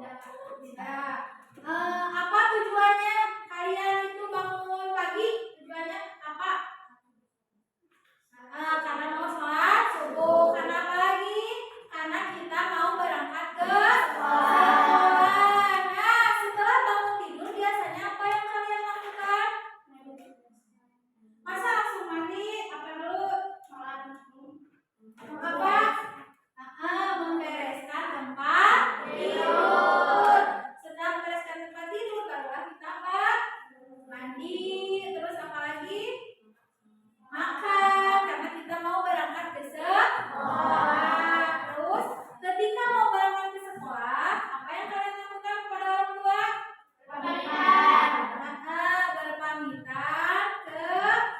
Tidak. Apa tujuannya kalian itu bangun pagi? Tujuannya apa? Karena mau sholat subuh. Karena apa lagi? Karena kita mau berangkat ke sekolah. Nah, setelah bangun tidur biasanya apa yang kalian lakukan? Masa langsung mandi? Apa dulu? Sholat. Apa? Membereskan tempat tidur. Setelah membereskan tempat tidur, barulah kita apa? Mandi. Terus apa lagi? Makan, karena kita mau berangkat ke sekolah. Terus ketika mau berangkat ke sekolah, apa yang kalian lakukan kepada orang tua? Berpamitan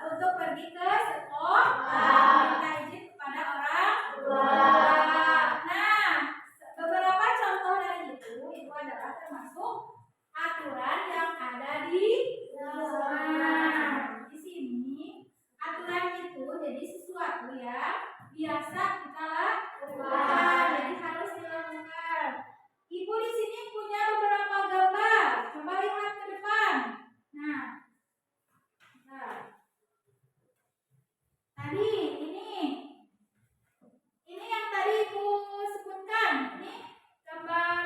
untuk pergi ke sekolah. Minta izin kepada orang tua. Nah, beberapa contoh dari itu adalah termasuk aturan yang ada di rumah. Di sini aturan itu jadi sesuatu yang biasa kita lakukan, jadi harus dilakukan. Ibu di sini punya beberapa gambar. Coba lihat ke depan. Nah, tadi ini yang tadi Ibu sebutkan. Ini gambar.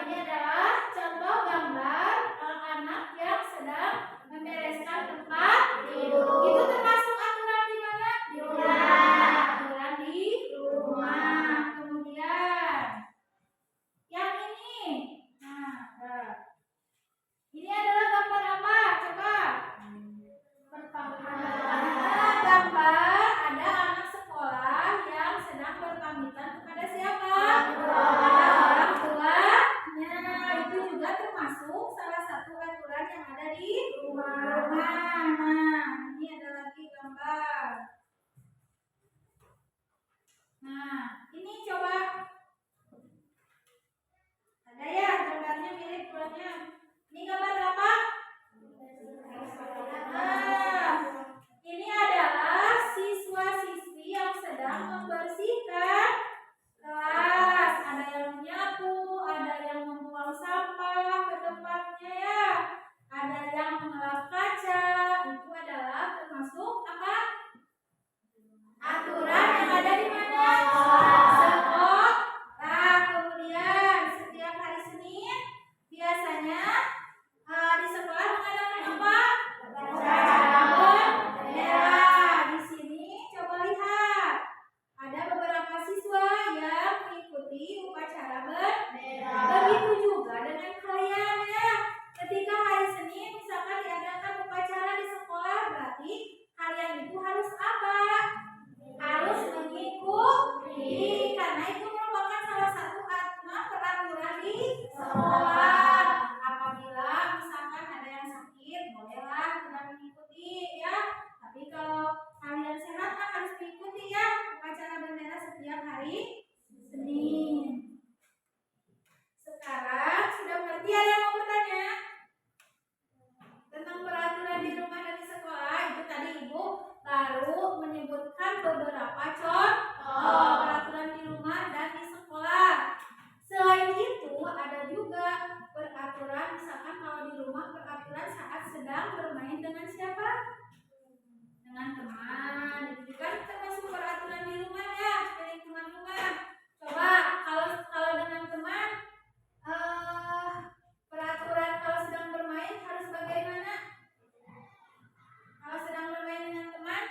Ini adalah contoh gambar anak yang sedang membereskan tempat tidur. Itu termasuk aturan di mana? Di rumah. Aturan di rumah. Kemudian yang ini. Ini adalah gambar apa? Coba. Gambar ada anak sekolah yang sedang berpamitan kepada siapa? Orang tuanya. Itu juga termasuk salah satu aturan yang ada di rumah. Nah, ini ada lagi gambar. Nah, ini coba. Ada ya gambarnya mirip bulannya. Ini gambar apa? Ini adalah siswa-siswi yang sedang membersihkan kelas. Ada yang menyapu, ada yang membuang sampah ke tempatnya ya. Ada yang mengelap kaca. Itu adalah termasuk apa? Aturan yang ada di mana? Sekolah. Kemudian setiap hari Senin biasanya di sekolah mengadakan apa? Di sini coba lihat. Ada beberapa siswa yang mengikuti upacara bendera. Begitu juga dengan kalian ya. Ketika hari Senin misalkan diadakan upacara di sekolah, berarti kalian itu harus apa? Harus mengikuti, karena itu merupakan salah satu peraturan di sekolah. Apabila misalkan ada yang sakit, bolehlah tidak mengikuti ya. Tapi kalau kalian sehat kan harus mengikuti ya upacara bendera setiap hari Senin. Sekarang sudah mengerti, ada yang mau bertanya tentang peraturan di rumah dan di sekolah? Itu tadi Ibu baru menyebutkan beberapa contoh peraturan di rumah dan di sekolah. Selain itu ada juga peraturan, misalkan kalau di rumah peraturan saat sedang bermain dengan siapa? Dengan teman. Itu juga termasuk peraturan di rumah ya, di lingkungan rumah. Coba kalau dengan teman, peraturan kalau sedang bermain harus bagaimana? Kalau sedang bermain dengan teman,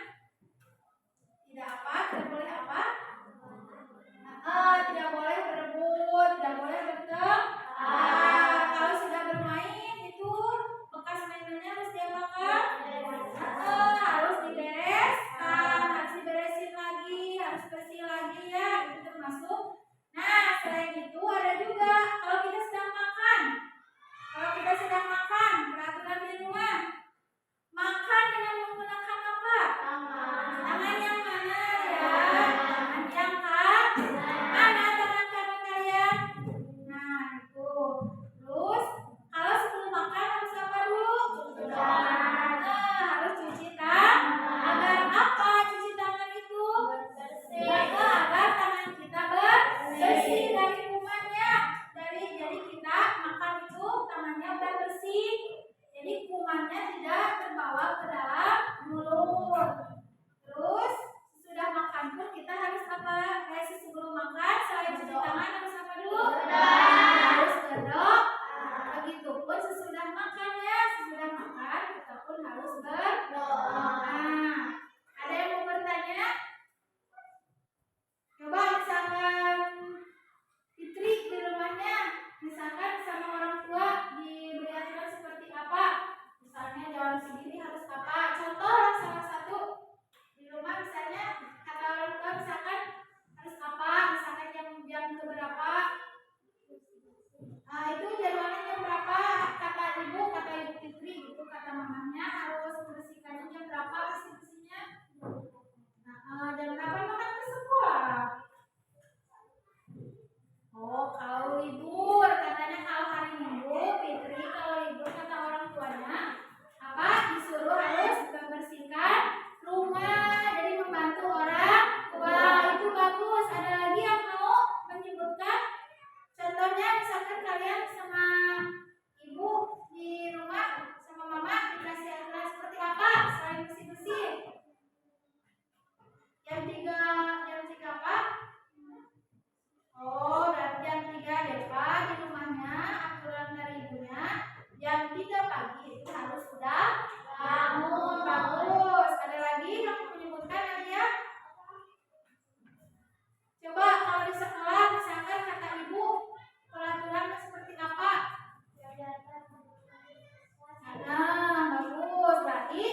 tidak apa? Tidak boleh apa? Tidak boleh berebut, tidak boleh bertengkar. Kalau sudah bermain itu bekas mainannya harus diapakan? Harus dibereskan. Oh, kalau libur, katanya kalau hari Minggu, Fitri kalau libur kata orang tuanya, apa? Disuruh harus membersihkan rumah, jadi membantu orang tua. Itu bagus. Ada lagi yang mau menyebutkan? Contohnya misalkan kalian sama ibu di rumah, sama mama dikasih aturan seperti apa selain bersih-bersih? Jam 3 apa? Oh, berarti jam 3 Deva di rumahnya aturan dari ibunya jam 3 pagi itu harus sudah bangun. Bagus. Ada lagi yang menyebutkan Nadia? Coba kalau di sekolah misalkan kata ibu peraturan seperti apa? Nah, bagus. Berarti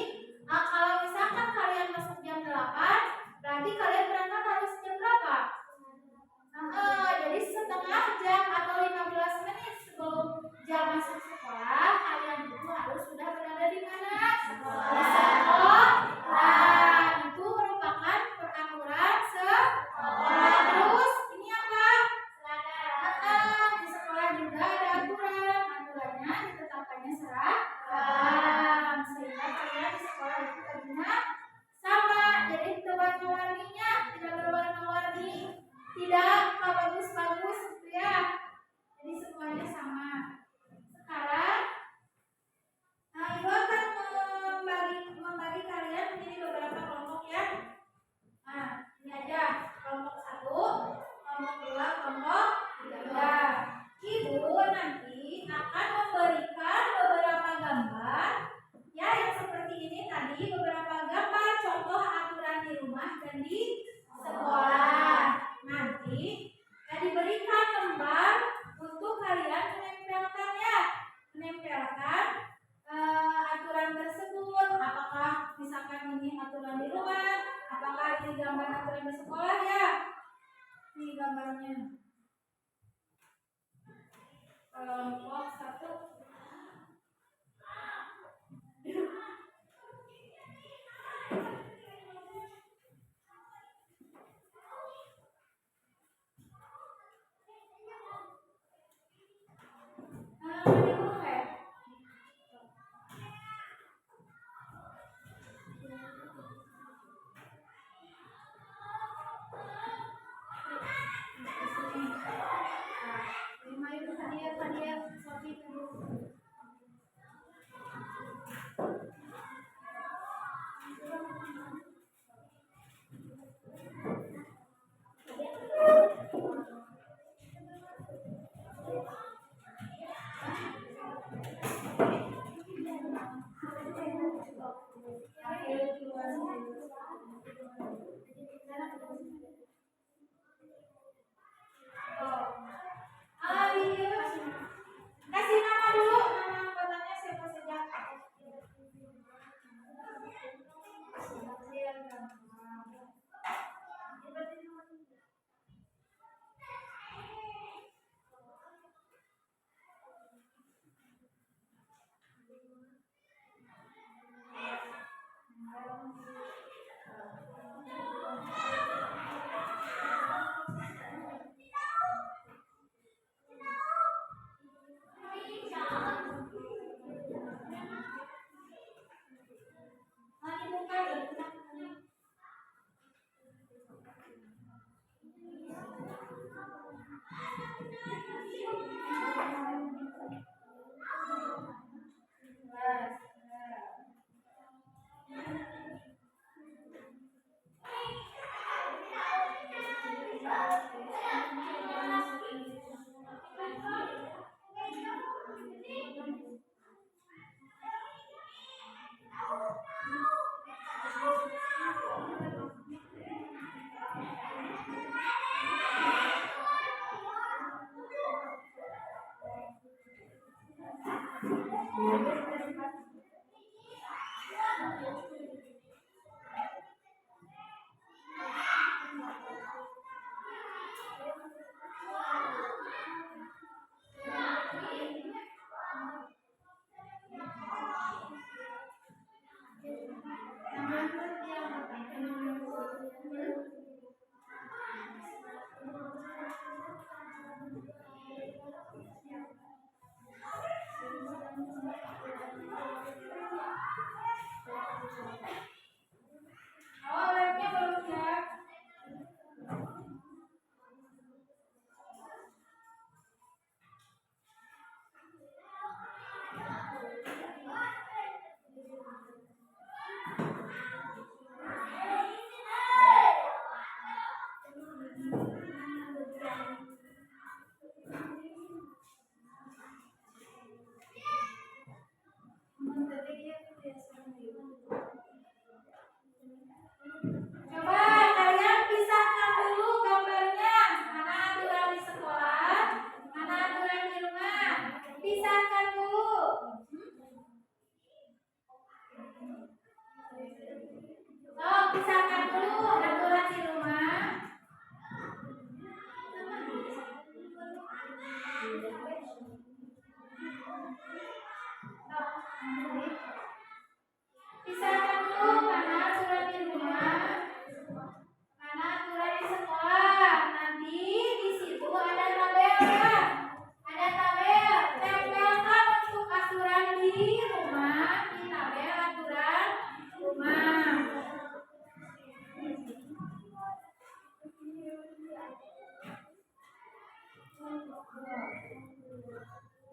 kalau misalkan kalian masuk jam 8, berarti kalian berangkat harus jam berapa? Jadi setengah jam atau 15 menit sebelum jam masuk sekolah, kalian itu harus sudah berada di mana? Di sekolah. Itu merupakan peraturan sekolah. Terus ini apa? Di sekolah juga ada aturan. Aturannya ditetapkannya seragam, sehingga kalian di sekolah itu bajunya sama. Jadi tidak warna-warninya, tidak berwarna-warni, tidak bagus-bagus gitu ya. Jadi semuanya sama. Sekarang ibu akan membagi kalian menjadi beberapa kelompok ya. Nah, ini aja kelompok 1, kelompok 2, kelompok 3. Ibu nanti akan memberikan beberapa gambar ya, yang seperti ini tadi, beberapa gambar contoh aturan di rumah dan di sekolah. Nanti diberikan lembar untuk kalian menempelkan ya, menempelkan aturan tersebut. Apakah misalkan ini aturan di rumah, apakah ini gambar aturan di sekolah ya. Ini gambarnya. Kelompok 1. Kasih nama dulu, nama anggotanya siapa saja?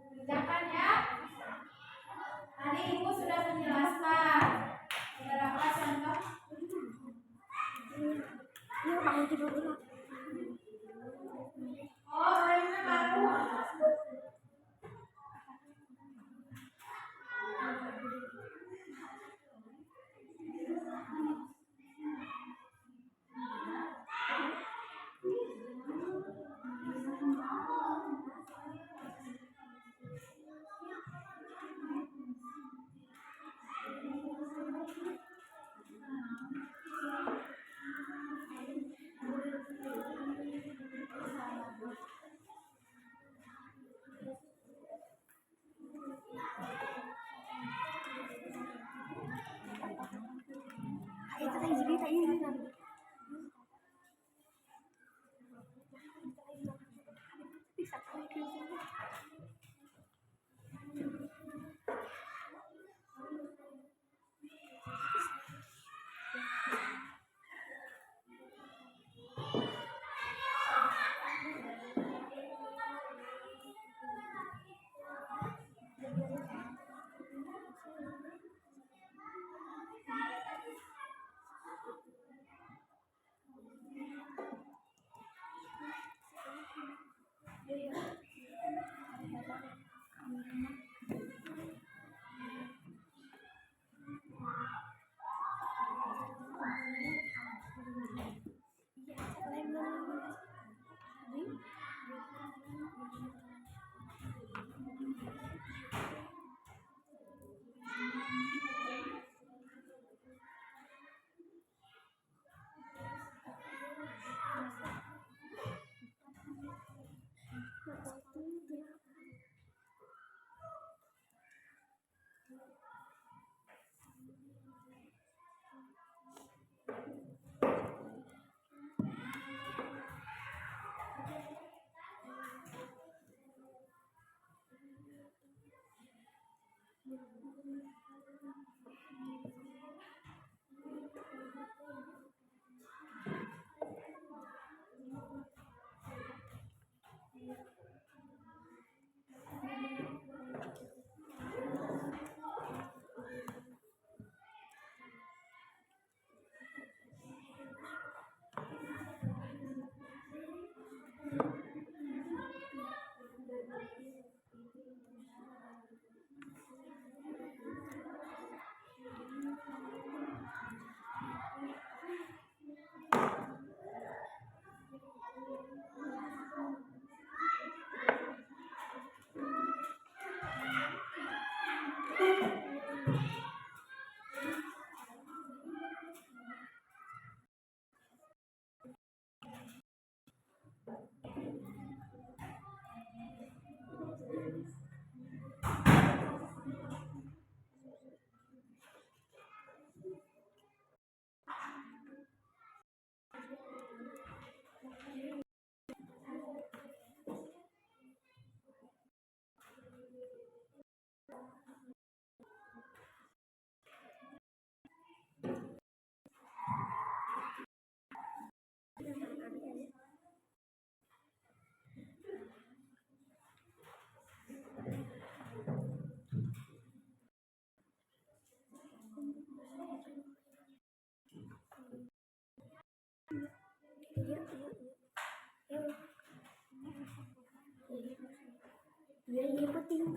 Kerjakan ya. Tadi Ibu sudah menjelaskan beberapa contoh. Ini kamu tidur dulu. Oh, orangnya baru. Itu tadi cerita ini kan. Bisa kali ke sini. Biar dia penting.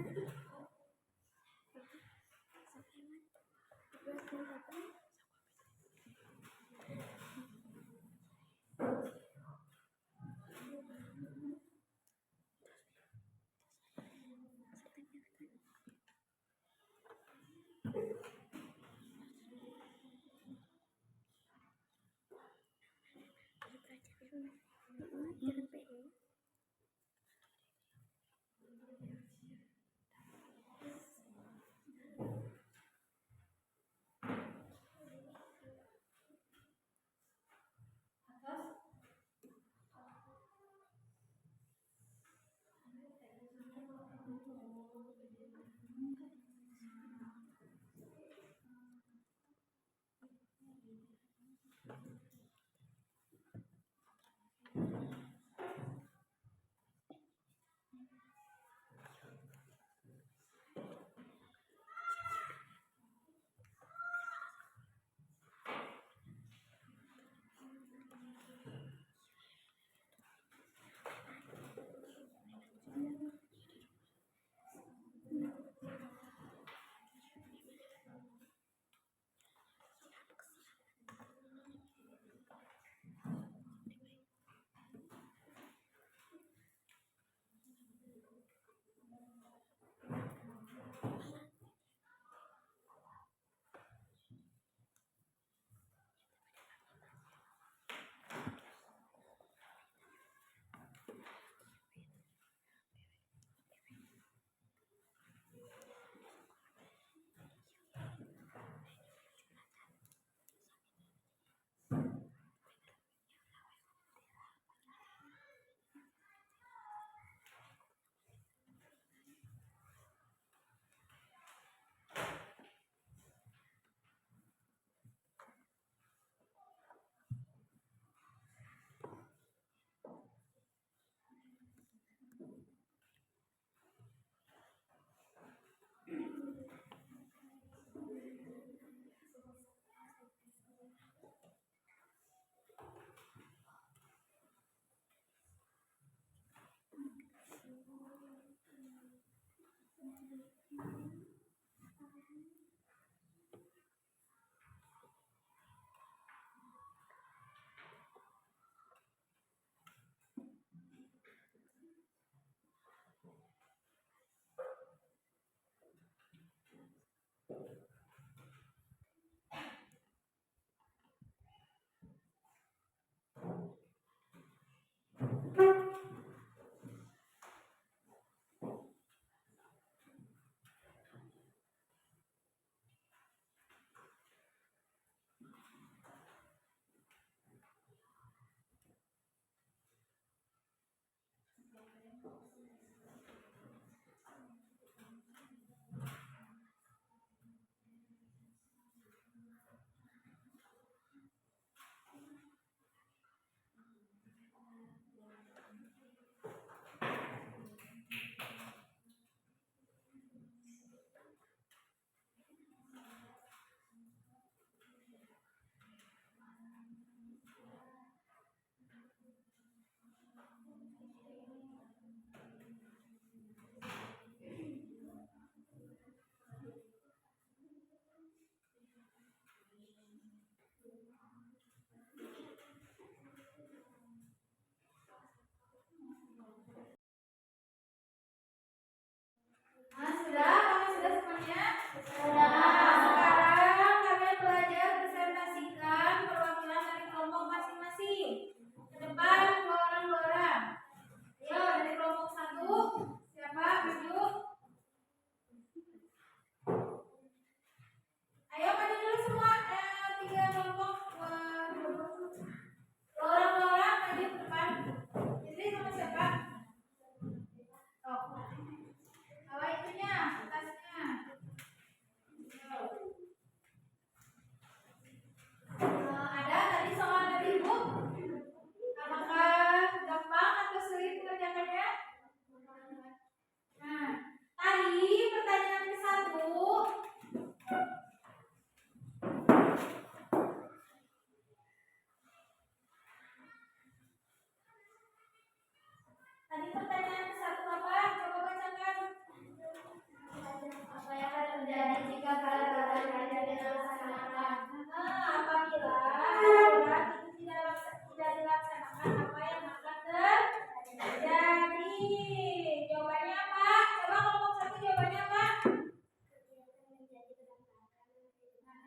Jawabannya apa? Coba kelompok 1 jawabannya apa?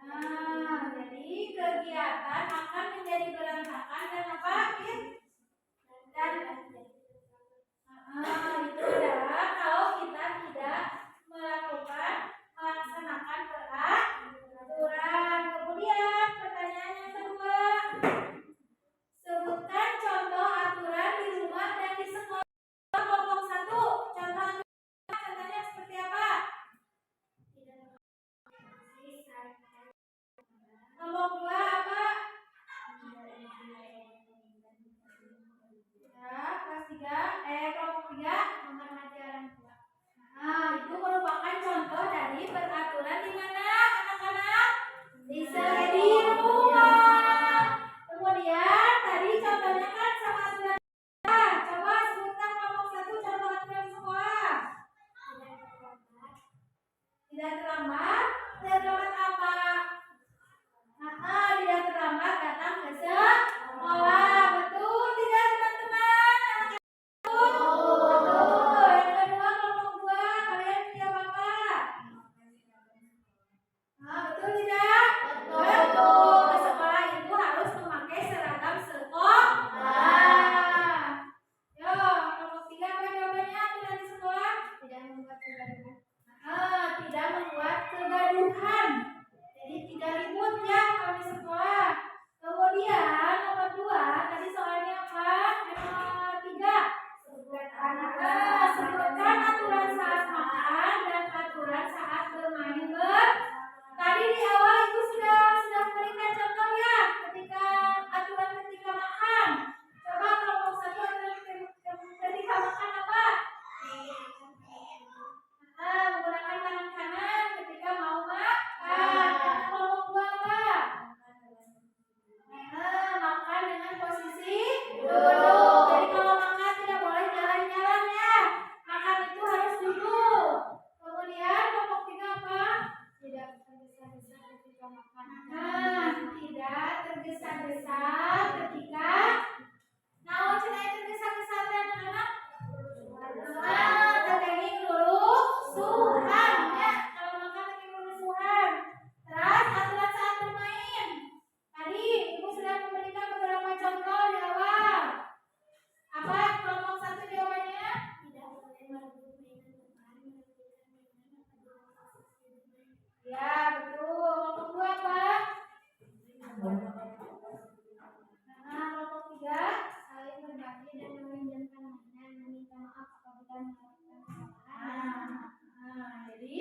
Nah, jadi kegiatan akan menjadi berantakan dan apa? Dan itu adalah kalau kita tidak melaksanakan peraturan. Kemudian pertanyaan yang kedua, sebutkan contoh aturan di rumah dan di sekolah. Kelompok 1, contohnya seperti apa? Kelompok 2 apa? Ya, kelas 3, kelompok 3 menghormati orang tua. Nah, itu merupakan contoh dari peraturan di mana anak-anak? Di rumah. Kemudian tadi contohnya kan sama aturan. Coba sebutkan kelompok 1 contoh aturan sekolah. Tidak terlambat. Tidak terlambat apa? Tidak terlambat datang ke sekolah. Betul tidak teman-teman? Betul. Yang kedua kelompok 2, kalian jawab apa? Betul tidak? Betul. Ke sekolah itu harus memakai seragam sekolah. Yo, kelompok 3 apa jawabannya? Aturan di sekolah? Tidak membuat kegaduhan. Tidak membuat kegaduhan. Jadi tidak ribut ya kalau di sekolah. Kemudian nomor 2, tadi soalnya apa? Nomor 3, sebutkan aturan saat makan dan aturan saat bermain Tadi di awal itu sudah memberikan contoh ya, aturan ketika makan. Coba kelompok 1 aturan ketika makan apa? Menggunakan tangan kanan ketika mau makan. Kelompok 2 apa? Makan dengan posisi duduk. Jadi kalau makan tidak boleh jalan-jalan ya. Makan itu harus duduk. Kemudian kelompok 3 apa? Tidak tergesa-gesa ketika makan. Tidak tergesa-gesa ketika tergesa-gesa dan anak-anak. Teknik lulusuhan ya. Kalau makan teknik lulusuhan. Terus aturan saat bermain. Tadi Ibu sudah memberikan beberapa contoh di awal. Apa kelompok 1 jawabannya? Tidak boleh merebut mainan teman, ya, betul. Kelompok 2 apa? Kelompok 3 saling berbagi dan meminjamkan mainan, meminta maaf apabila melakukan kesalahan. Jadi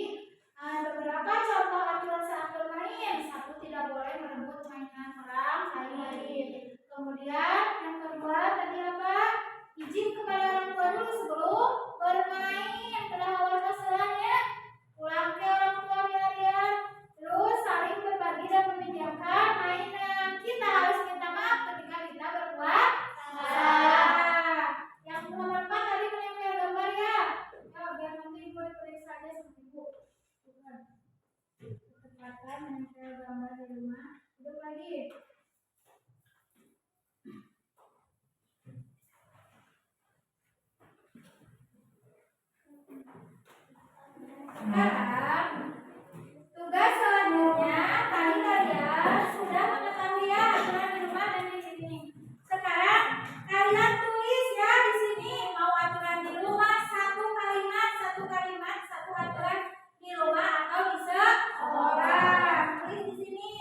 beberapa contoh aturan saat bermain. 1, tidak boleh merebut mainan orang lain. Kemudian yang kedua tadi apa? Izin kepada orang tua dulu sebelum bermain. Pada awal keselannya pulang ke orang tua biar. Terus saling berbagi dan meminjamkan mainan. Kita harus minta maaf ketika kita berbuat salah. Yang nomor 4 tadi menempel gambar ya. Biar nanti Ibu diperiksa aja sama Ibu. Ketepatan menempel gambar di rumah. Hidup lagi. Sekarang tugas selanjutnya tadi kalian sudah mengetahui ya aturan di rumah dan di sini. Sekarang kalian tulis ya di sini mau aturan di rumah satu kalimat satu aturan di rumah atau di sekolah. Tulis di sini.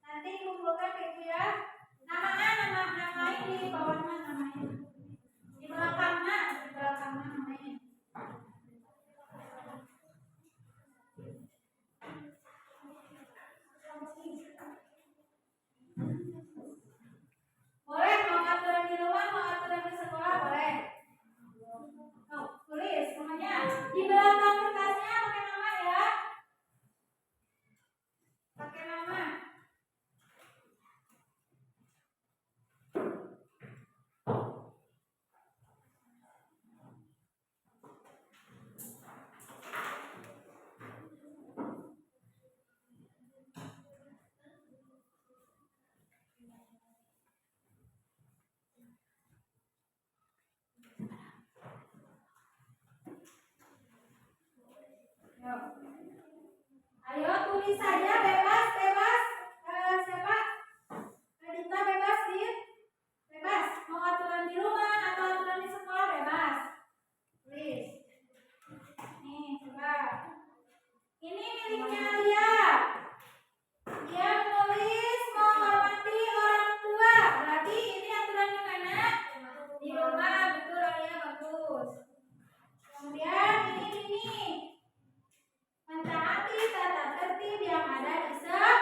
Nanti kumpulkan ke Ibu ya. Nama ini di bawahnya namanya. Di belakangnya namanya. Ayo tulis saja bebas, bebas. Siapa? Nadita bebas, Dit. Bebas. Mau aturan di rumah atau aturan di sekolah bebas. Tulis. Nih, coba. Ini miliknya Alia. Dia menulis menghormati orang tua. Berarti ini aturan di mana? Di rumah, betul Alia, bagus. Kemudian ini. Mentaati tata tertib yang ada di sekolah.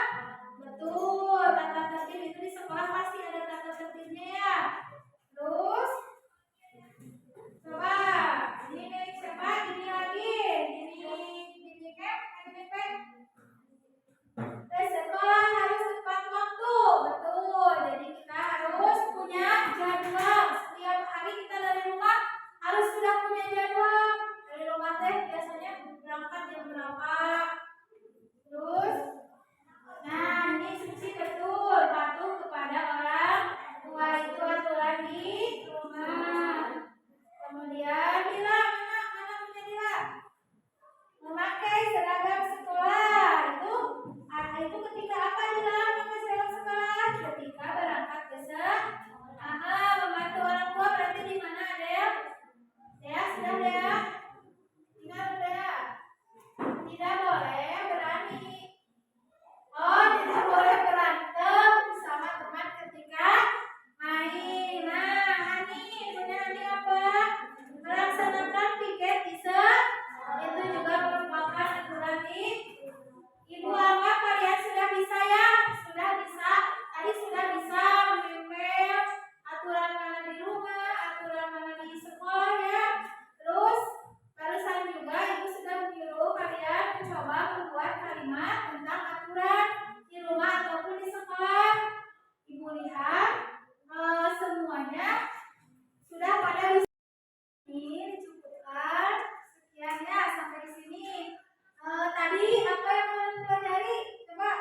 Betul, tata tertib itu di sekolah pasti ada tata tertibnya ya. Terus, coba ini milik siapa? Ini lagi, ini kan, ini kan. Sekolah harus tepat waktu, betul. Jadi kita harus punya jadwal. Setiap hari kita dari rumah harus sudah punya jadwal. Dari rumah teh biasanya berangkat jam berapa? Terus, nah ini suci betul. Patuh kepada orang tua itu aturan di rumah. Kemudian Dila, mana punya Dila? Memakai seragam sekolah itu ketika apa Dila memakai seragam sekolah? Ketika berangkat ke sekolah. Membantu orang tua berarti di mana Adel? Ya sudah ya. Ingat ya. Tidak boleh berani. Oh, tidak boleh berantem sama teman ketika main. Nah, Hani, punya Hani apa? Melaksanakan piket di itu juga merupakan aturan di Ibu anggap kalian sudah bisa ya? Sudah bisa. Tadi sudah bisa menempel aturan mana di rumah, aturan mana di sekolah ya. Terus barusan juga ibu sudah menyuruh kalian mencoba membuat kalimat tentang aturan di rumah ataupun di sekolah. Ibu lihat semuanya sudah pada bisa. Ini dicukupkan. Sekian ya sampai di sini. Tadi apa yang kalian pelajari? Coba.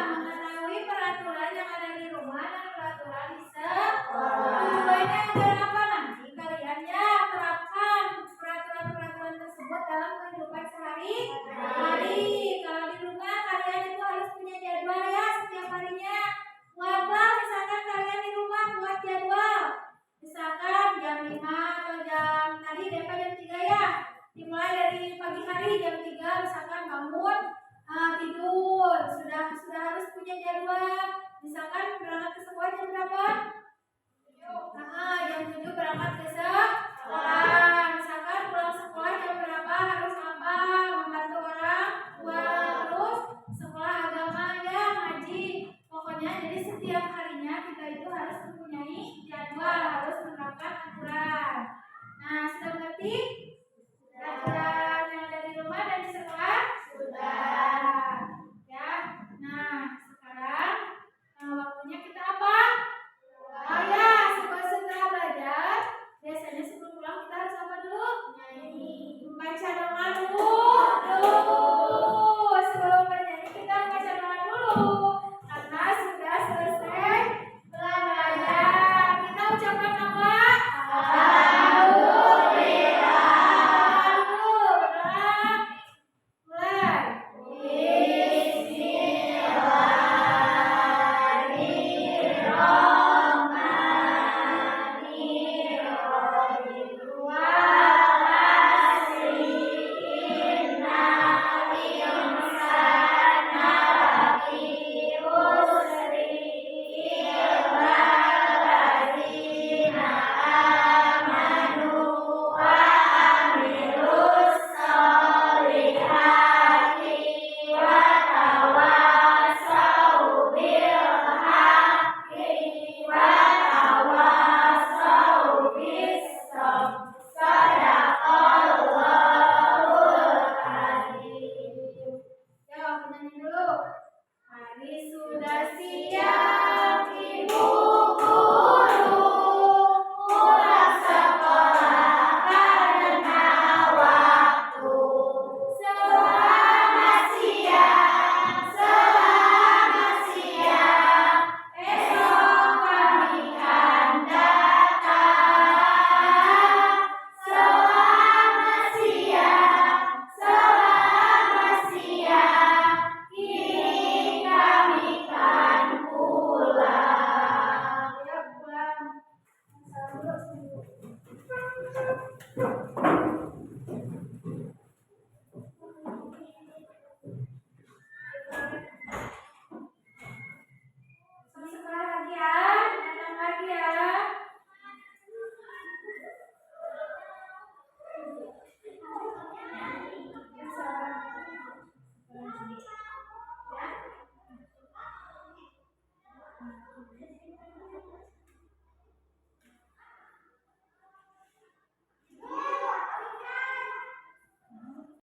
Mengetahui peraturan yang ada di rumah dan peraturan di sekolah. Tujuannya agar apa nanti kalian ya terapkan peraturan-peraturan tersebut dalam kehidupan sehari-hari. Kalau di rumah kalian itu harus punya jadwal ya setiap harinya. Buatlah misalkan kalian di rumah buat jadwal. Misalkan jam 5 atau tadi DP jam 3 ya. Dimulai dari pagi hari jam 3 misalkan bangun tidur sudah harus punya jadwal. Misalkan berangkat ke sekolah jam berapa? Jam 7 berangkat ke sekolah. Misalkan pulang sekolah jam berapa harus apa? Membantu orang tua. Terus sekolah agama ya ngaji. Pokoknya jadi setiap harinya kita itu harus mempunyai jadwal, harus menerapkan aturan. Nah, sudah ngerti?